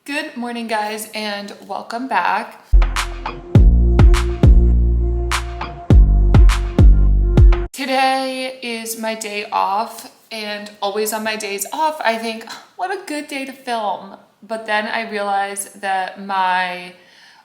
Good morning, guys, and welcome back. Today is my day off, and always on my days off, I think, what a good day to film. But then I realize that my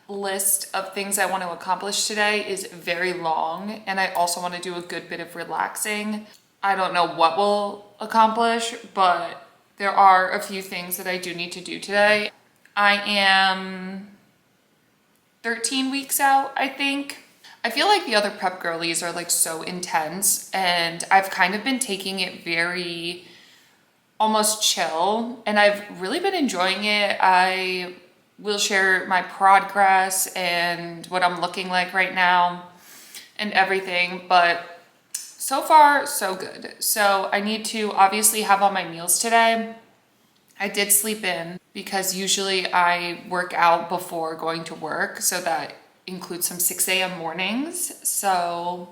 list of things I want to accomplish today is very long, and I also want to do a good bit of relaxing. I don't know what we'll accomplish, but there are a few things that I do need to do today. I am 13 weeks out, I think. I feel like the other prep girlies are like so intense, and I've kind of been taking it very almost chill, and I've really been enjoying it. I will share my progress and what I'm looking like right now and everything, but so far so good. So I need to obviously have all my meals today. I did sleep in because usually I work out before going to work, so that includes some 6 a.m. mornings. So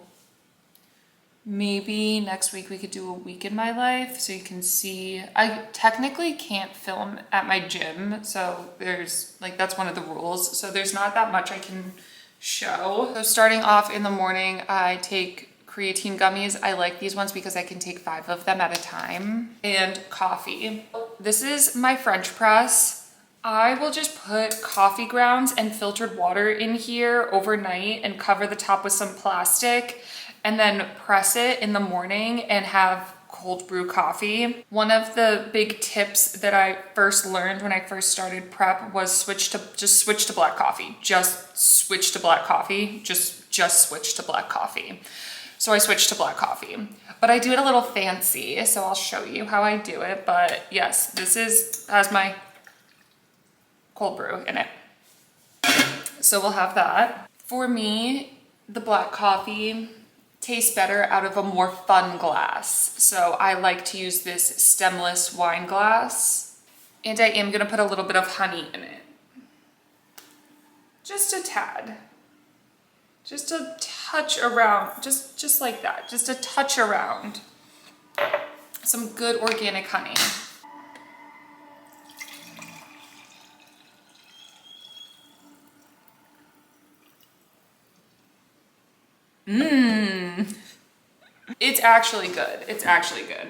maybe next week we could do a week in my life so you can see. I technically can't film at my gym, so there's like, that's one of the rules. So there's not that much I can show. So starting off in the morning, I take creatine gummies. I like these ones because I can take 5 of them at a time, and coffee. This is my French press. I will just put coffee grounds and filtered water in here overnight and cover the top with some plastic, and then press it in the morning and have cold brew coffee. One of the big tips that I first learned when I first started prep was switch to black coffee. Just switch to black coffee. Just switch to black coffee. So I switched to black coffee, but I do it a little fancy, so I'll show you how I do it. But yes, this has my cold brew in it. So we'll have that. For me, the black coffee tastes better out of a more fun glass. So I like to use this stemless wine glass, and I am gonna put a little bit of honey in it. Just a tad. Just a touch around, just like that, just a touch around. Some good organic honey. It's actually good. It's actually good.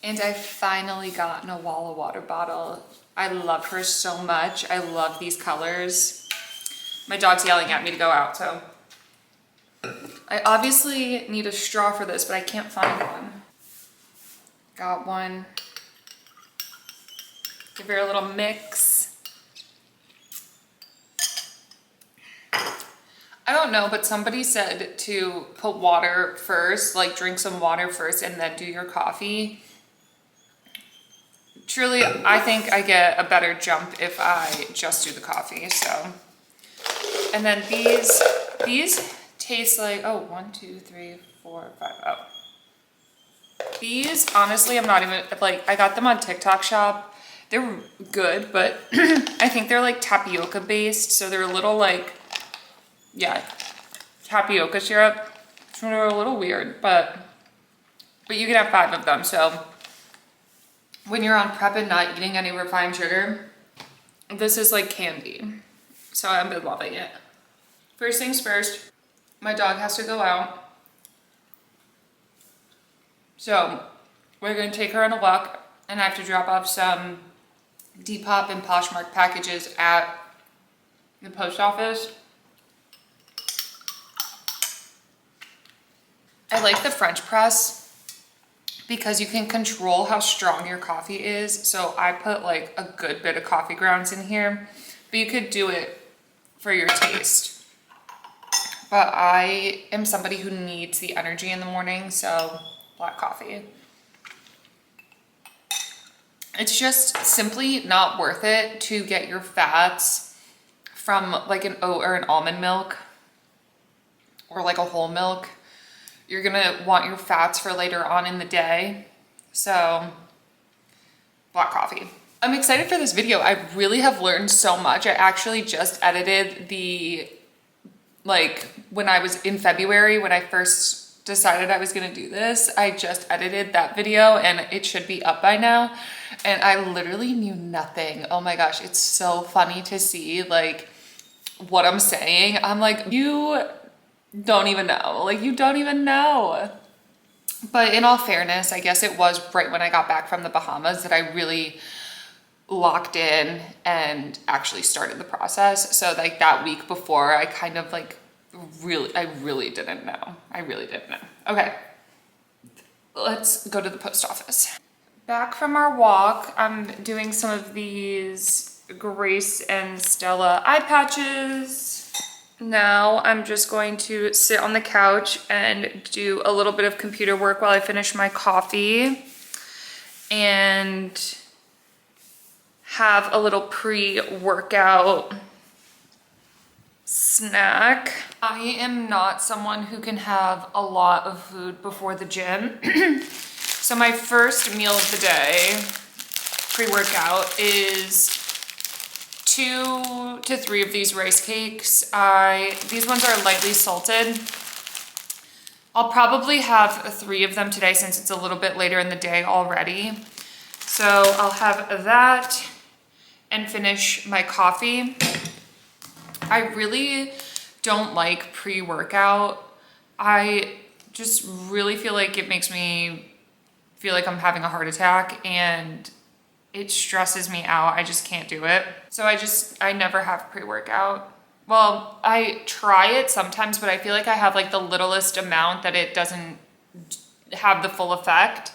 And I finally got a Walla water bottle. I love her so much. I love these colors. My dog's yelling at me to go out, so. I obviously need a straw for this, but I can't find one. Got one. Give her a little mix. I don't know, but somebody said to put water first, like drink some water first and then do your coffee. Truly, I think I get a better jump if I just do the coffee, so. And then these taste like, oh, 1, 2, 3, 4, 5, oh. These, honestly, I'm not even, like, I got them on TikTok shop. They're good, but I think they're like tapioca based, so they're a little like, yeah, tapioca syrup. So they're a little weird, but you can have 5 of them. So when you're on prep and not eating any refined sugar, this is like candy. So I've been loving it. First things first, my dog has to go out. So we're gonna take her on a walk, and I have to drop off some Depop and Poshmark packages at the post office. I like the French press because you can control how strong your coffee is. So I put like a good bit of coffee grounds in here, but you could do it for your taste. But I am somebody who needs the energy in the morning, so black coffee. It's just simply not worth it to get your fats from like an oat or an almond milk or like a whole milk. You're gonna want your fats for later on in the day. So black coffee. I'm excited for this video. I really have learned so much. I actually just edited the, like when I was in February, when I first decided I was gonna do this, I just edited that video and it should be up by now. And I literally knew nothing. Oh my gosh, it's so funny to see like what I'm saying. I'm like, you don't even know. Like, you don't even know. But in all fairness, I guess it was right when I got back from the Bahamas that I really locked in and actually started the process. So like that week before, I kind of like I really didn't know. I really didn't know. Okay, let's go to the post office. Back from our walk, I'm doing some of these Grace and Stella eye patches. Now I'm just going to sit on the couch and do a little bit of computer work while I finish my coffee and have a little pre-workout snack. I am not someone who can have a lot of food before the gym. So my first meal of the day, pre-workout, is 2 to 3 of these rice cakes. These ones are lightly salted. I'll probably have 3 of them today since it's a little bit later in the day already. So I'll have that and finish my coffee. I really don't like pre-workout. I just really feel like it makes me feel like I'm having a heart attack and it stresses me out. I just can't do it. So I never have pre-workout. Well, I try it sometimes, but I feel like I have like the littlest amount that it doesn't have the full effect,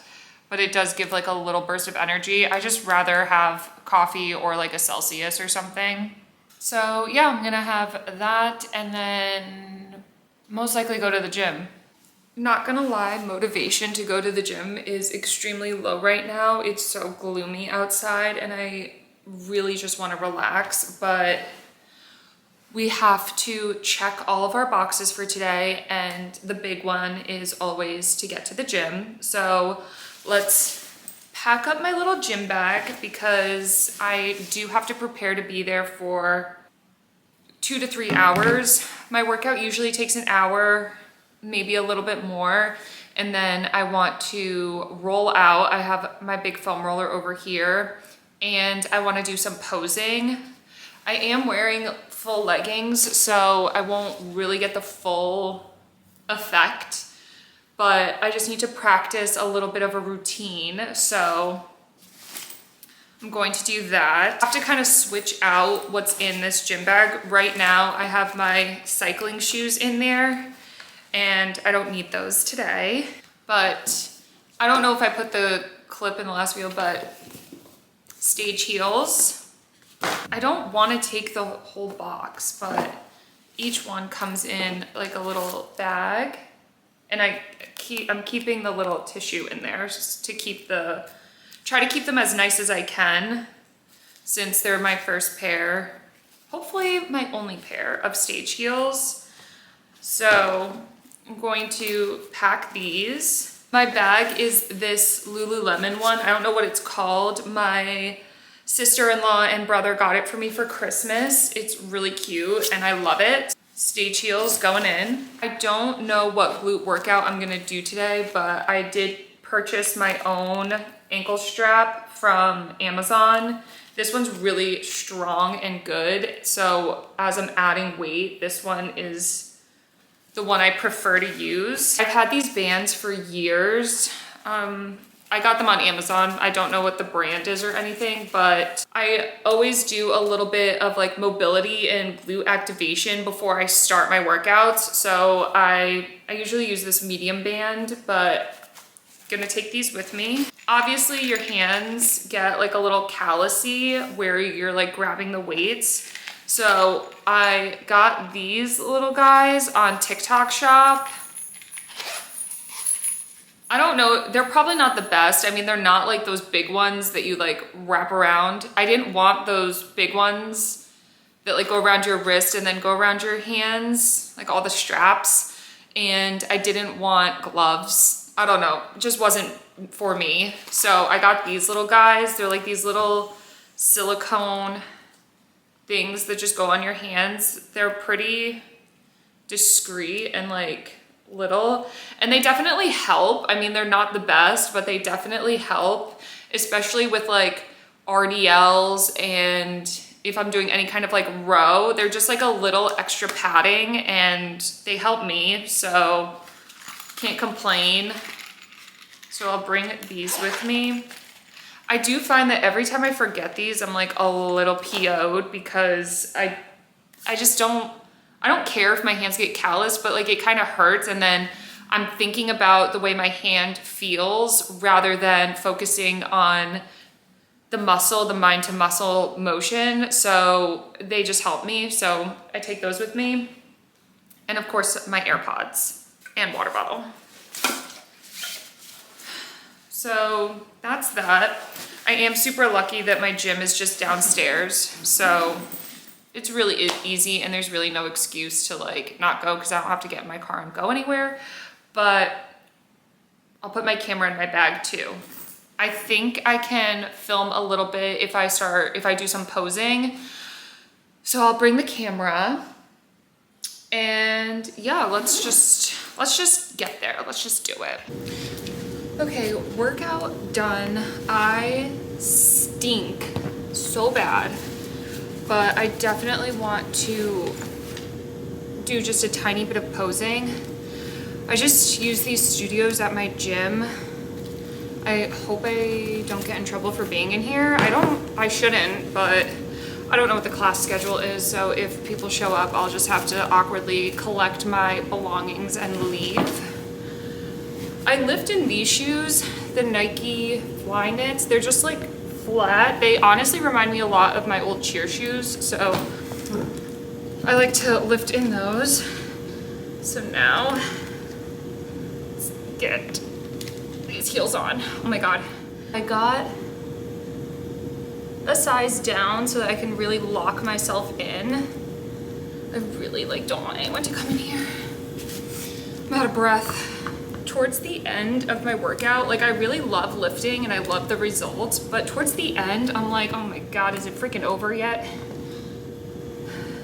but it does give like a little burst of energy. I just rather have coffee or like a Celsius or something. So yeah, I'm gonna have that and then most likely go to the gym. Not gonna lie, motivation to go to the gym is extremely low right now. It's so gloomy outside and I really just wanna relax, but we have to check all of our boxes for today and the big one is always to get to the gym. So let's pack up my little gym bag because I do have to prepare to be there for 2 to 3 hours. My workout usually takes an hour, maybe a little bit more. And then I want to roll out. I have my big foam roller over here and I want to do some posing. I am wearing full leggings, so I won't really get the full effect, but I just need to practice a little bit of a routine. So I'm going to do that. I have to kind of switch out what's in this gym bag. Right now, I have my cycling shoes in there and I don't need those today, but I don't know if I put the clip in the last video, but stage heels. I don't want to take the whole box, but each one comes in like a little bag and I'm keeping the little tissue in there just to try to keep them as nice as I can since they're my first pair, hopefully my only pair of stage heels. So I'm going to pack these. My bag is this Lululemon one. I don't know what it's called. My sister-in-law and brother got it for me for Christmas. It's really cute and I love it. Stage heels going in. I don't know what glute workout I'm gonna do today, but I did purchase my own ankle strap from Amazon. This one's really strong and good. So as I'm adding weight, this one is the one I prefer to use. I've had these bands for years. I got them on Amazon. I don't know what the brand is or anything, but I always do a little bit of like mobility and glute activation before I start my workouts. So I usually use this medium band, but I'm gonna take these with me. Obviously your hands get like a little callousy where you're like grabbing the weights. So I got these little guys on TikTok Shop. I don't know, they're probably not the best. I mean, they're not like those big ones that you like wrap around. I didn't want those big ones that like go around your wrist and then go around your hands, like all the straps. And I didn't want gloves. I don't know, it just wasn't for me. So I got these little guys. They're like these little silicone things that just go on your hands. They're pretty discreet and like little, and they definitely help. I mean, they're not the best, but they definitely help, especially with like RDLs, and if I'm doing any kind of like row, they're just like a little extra padding and they help me, so can't complain. So I'll bring these with me. I do find that every time I forget these, I'm like a little PO'd because I don't care if my hands get calloused, but like it kind of hurts, and then I'm thinking about the way my hand feels rather than focusing on the muscle, the mind to muscle motion. So they just help me. So I take those with me. And of course my AirPods and water bottle. So that's that. I am super lucky that my gym is just downstairs. So it's really easy, and there's really no excuse to like not go because I don't have to get in my car and go anywhere. But I'll put my camera in my bag too. I think I can film a little bit if I do some posing. So I'll bring the camera, and yeah, let's just get there. Let's just do it. Okay, workout done. I stink so bad, but I definitely want to do just a tiny bit of posing. I just use these studios at my gym. I hope I don't get in trouble for being in here. I shouldn't, but I don't know what the class schedule is, so if people show up, I'll just have to awkwardly collect my belongings and leave. I lift in these shoes, the Nike Fly Knits. They're just like flat. They honestly remind me a lot of my old cheer shoes, so I like to lift in those. So now, let's get these heels on. Oh my God. I got a size down so that I can really lock myself in. I really don't want anyone to come in here. I'm out of breath. Towards the end of my workout, I really love lifting and I love the results, but towards the end, I'm like, oh my God, is it freaking over yet?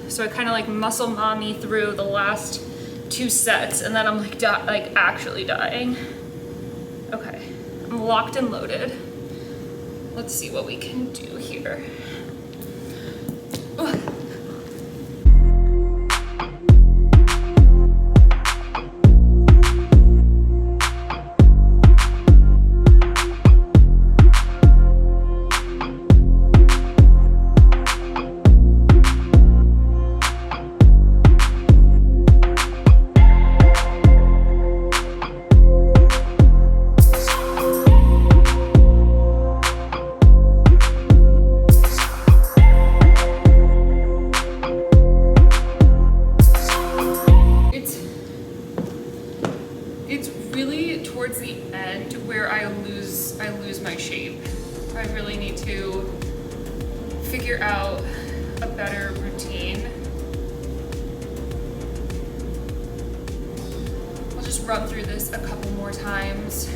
So I kind of muscle mommy through the last 2 sets, and then I'm actually dying. Okay, I'm locked and loaded. Let's see what we can do here. Ugh. It's really towards the end where I lose my shape. I really need to figure out a better routine. I'll just run through this a couple more times.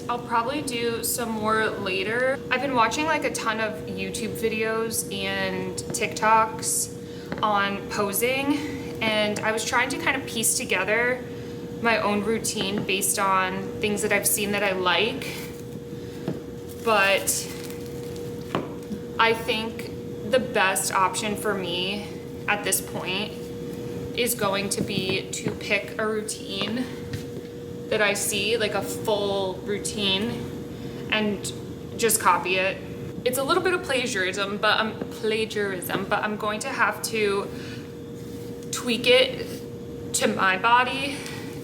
I'll probably do some more later. I've been watching a ton of YouTube videos and TikToks on posing, and I was trying to kind of piece together my own routine based on things that I've seen that I like. But I think the best option for me at this point is going to be to pick a routine that I see, like a full routine, and just copy it. It's a little bit of plagiarism, but I'm going to have to tweak it to my body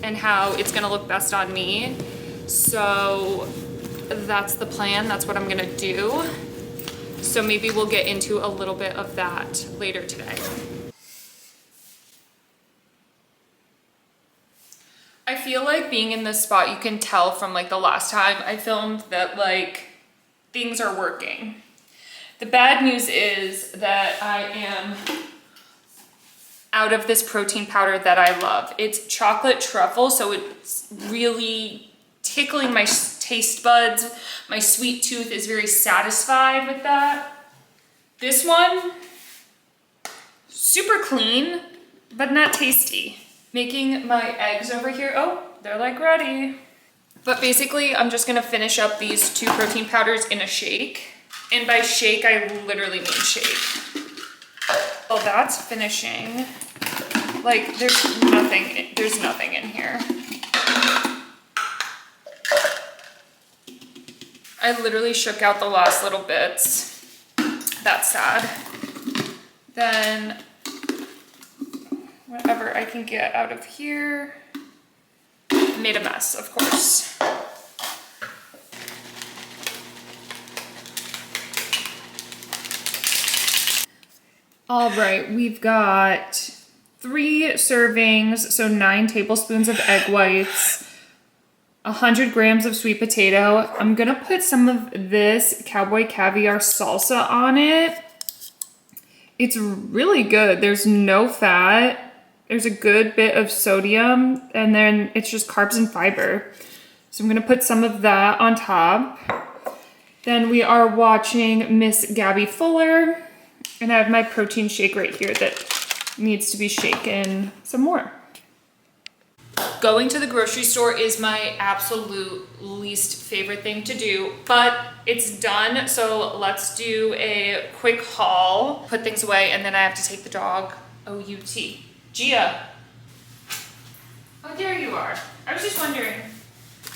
and how it's gonna look best on me. So that's the plan, that's what I'm gonna do. So maybe we'll get into a little bit of that later today. I feel like being in this spot, you can tell from like the last time I filmed that like things are working. The bad news is that I am out of this protein powder that I love. It's chocolate truffle, so it's really tickling my taste buds. My sweet tooth is very satisfied with that. This one, super clean, but not tasty. Making my eggs over here. Oh, they're like ready. But basically, I'm just gonna finish up these 2 protein powders in a shake. And by shake, I literally mean shake. Well, that's finishing. Like, there's nothing in here. I literally shook out the last little bits. That's sad. Then, whatever I can get out of here. Made a mess, of course. All right, we've got 3 servings, so 9 tablespoons of egg whites, 100 grams of sweet potato. I'm gonna put some of this cowboy caviar salsa on it. It's really good. There's no fat. There's a good bit of sodium, and then it's just carbs and fiber. So I'm gonna put some of that on top. Then we are watching Miss Gabby Fuller, and I have my protein shake right here that needs to be shaken some more. Going to the grocery store is my absolute least favorite thing to do, but it's done. So let's do a quick haul, put things away, and then I have to take the dog OUT. Gia. Oh, there you are. I was just wondering.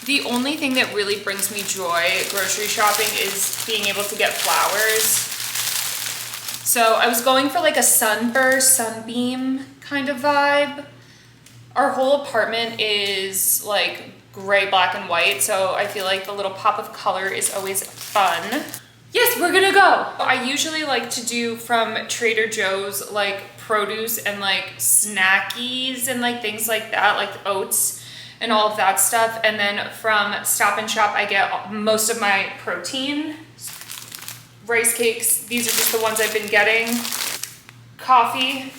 The only thing that really brings me joy grocery shopping is being able to get flowers. So I was going for like a sunburst, sunbeam kind of vibe. Our whole apartment is like gray, black, and white, so I feel like the little pop of color is always fun. Yes, we're gonna go. I usually like to do from Trader Joe's like produce and like snackies and like things like that, like oats and all of that stuff. And then from Stop and Shop, I get most of my protein. Rice cakes, these are just the ones I've been getting. Coffee,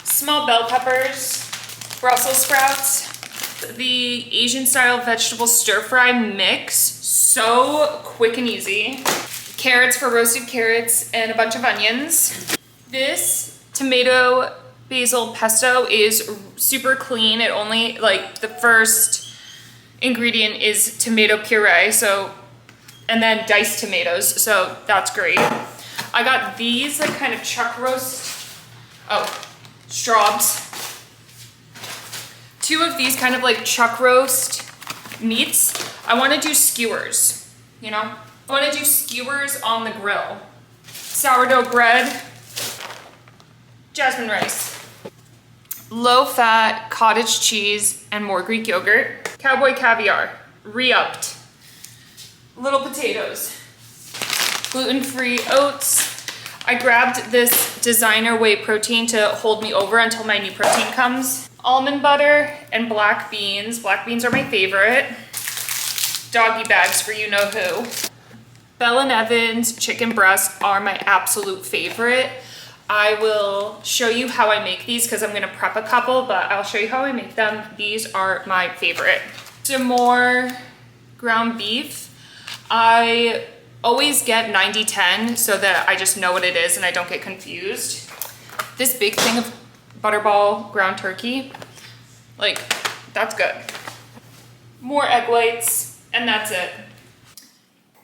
small bell peppers, Brussels sprouts, the Asian style vegetable stir fry mix, so quick and easy. Carrots for roasted carrots and a bunch of onions. This tomato basil pesto is super clean. It only, like, the first ingredient is tomato puree, so, and then diced tomatoes, so that's great. I got these like kind of chuck roast, straws. 2 of these kind of like chuck roast meats. I want to do skewers, you know? I want to do skewers on the grill. Sourdough bread, jasmine rice, low-fat cottage cheese, and more Greek yogurt. Cowboy caviar, re-upped. Little potatoes, gluten-free oats. I grabbed this designer whey protein to hold me over until my new protein comes. Almond butter and black beans. Black beans are my favorite. Doggy bags for you know who. Bell & Evans chicken breasts are my absolute favorite. I will show you how I make these because I'm gonna prep a couple, but I'll show you how I make them. These are my favorite. Some more ground beef. I always get 90-10 so that I just know what it is and I don't get confused. This big thing of Butterball ground turkey, like, that's good. More egg whites, and that's it.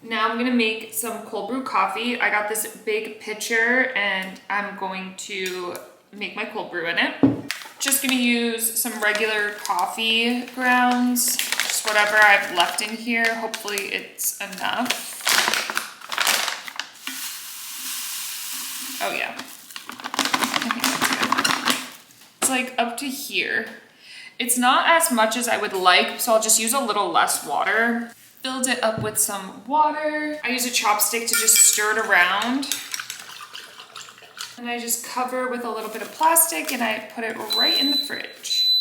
Now I'm gonna make some cold brew coffee. I got this big pitcher and I'm going to make my cold brew in it. Just gonna use some regular coffee grounds, just whatever I've left in here. Hopefully it's enough. Oh yeah, I think that's good. It's like up to here. It's not as much as I would like, so I'll just use a little less water. Filled it up with some water. I use a chopstick to just stir it around. And I just cover with a little bit of plastic and I put it right in the fridge.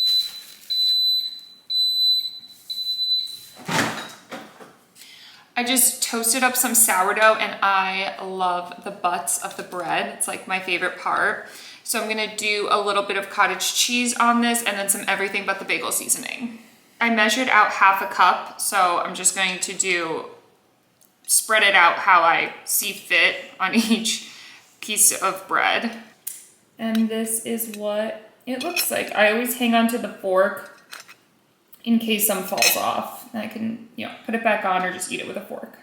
I just toasted up some sourdough and I love the butts of the bread. It's like my favorite part. So I'm gonna do a little bit of cottage cheese on this and then some everything but the bagel seasoning. I measured out ½ a cup, so I'm just going to spread it out how I see fit on each piece of bread. And this is what it looks like. I always hang on to the fork in case some falls off. And I can, put it back on or just eat it with a fork.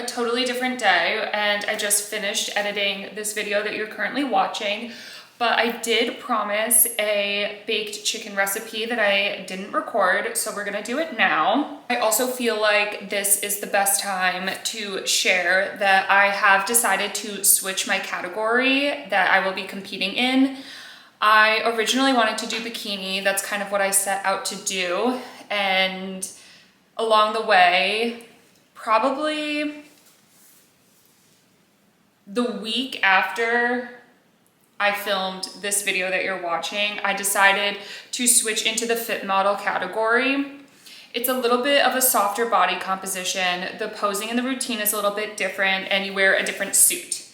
Totally different day, and I just finished editing this video that you're currently watching, but I did promise a baked chicken recipe that I didn't record, so we're gonna do it now. I also feel like this is the best time to share that I have decided to switch my category that I will be competing in. I originally wanted to do bikini. That's kind of what I set out to do, and along the way, probably the week after I filmed this video that you're watching, I decided to switch into the fit model category. It's a little bit of a softer body composition. The posing and the routine is a little bit different and you wear a different suit.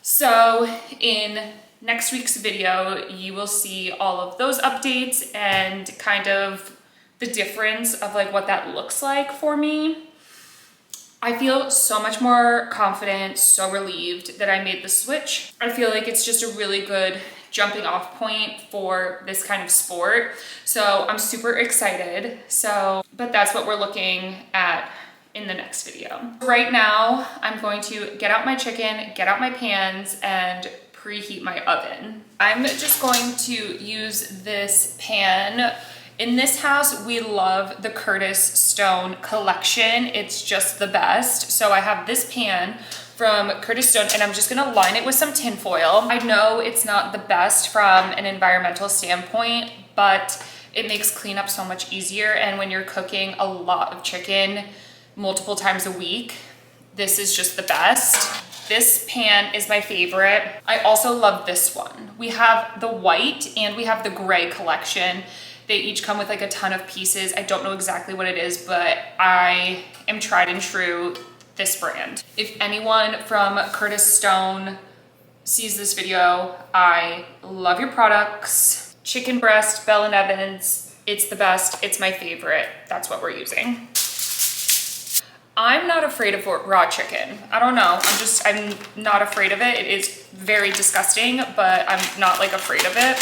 So in next week's video, you will see all of those updates and kind of the difference of like what that looks like for me. I feel so much more confident, so relieved that I made the switch. I feel like it's just a really good jumping off point for this kind of sport. So I'm super excited. But that's what we're looking at in the next video. Right now, I'm going to get out my chicken, get out my pans, and preheat my oven. I'm just going to use this pan. In this house, we love the Curtis Stone collection. It's just the best. So I have this pan from Curtis Stone and I'm just gonna line it with some tin foil. I know it's not the best from an environmental standpoint, but it makes cleanup so much easier. And when you're cooking a lot of chicken multiple times a week, this is just the best. This pan is my favorite. I also love this one. We have the white and we have the gray collection. They each come with like a ton of pieces. I don't know exactly what it is, but I am tried and true this brand. If anyone from Curtis Stone sees this video, I love your products. Chicken breast, Bell & Evans, it's the best, it's my favorite. That's what we're using. I'm not afraid of raw chicken. I don't know, I'm not afraid of it. It is very disgusting, but I'm not like afraid of it.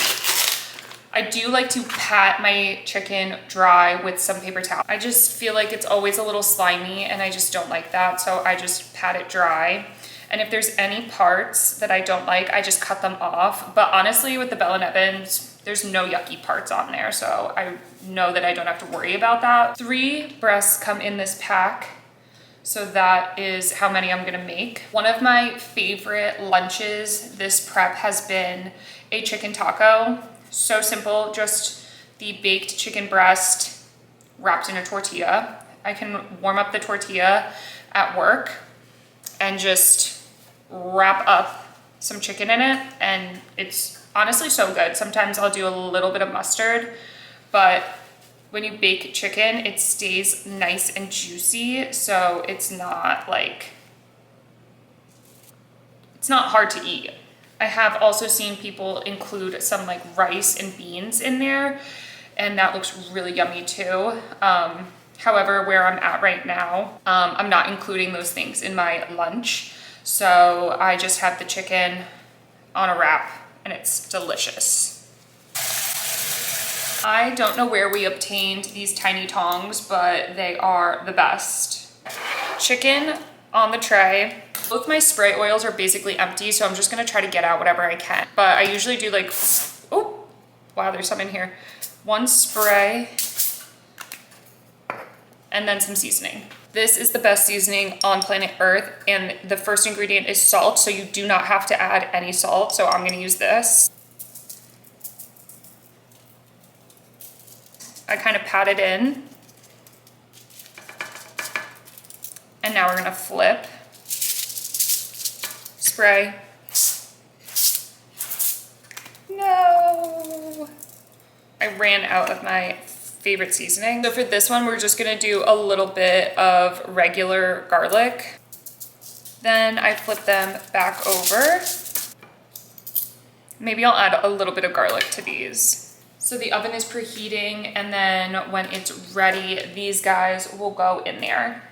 I do like to pat my chicken dry with some paper towel. I just feel like it's always a little slimy and I just don't like that. So I just pat it dry. And if there's any parts that I don't like, I just cut them off. But honestly, with the Bell & Evans, there's no yucky parts on there. So I know that I don't have to worry about that. 3 breasts come in this pack. So that is how many I'm gonna make. One of my favorite lunches this prep has been a chicken taco. So simple, just the baked chicken breast wrapped in a tortilla. I can warm up the tortilla at work and just wrap up some chicken in it, and it's honestly so good. Sometimes I'll do a little bit of mustard, but when you bake chicken, it stays nice and juicy, so it's not hard to eat. I have also seen people include some like rice and beans in there, and that looks really yummy too. However, where I'm at right now, I'm not including those things in my lunch. So I just have the chicken on a wrap and it's delicious. I don't know where we obtained these tiny tongs, but they are the best. Chicken on the tray. Both my spray oils are basically empty, so I'm just gonna try to get out whatever I can. But I usually do like, oh, wow, there's some in here. One spray, and then some seasoning. This is the best seasoning on planet Earth, and the first ingredient is salt, so you do not have to add any salt, so I'm gonna use this. I kind of pat it in. And now we're gonna flip. Spray. No! I ran out of my favorite seasoning. So for this one, we're just gonna do a little bit of regular garlic. Then I flip them back over. Maybe I'll add a little bit of garlic to these. So the oven is preheating, and then when it's ready, these guys will go in there.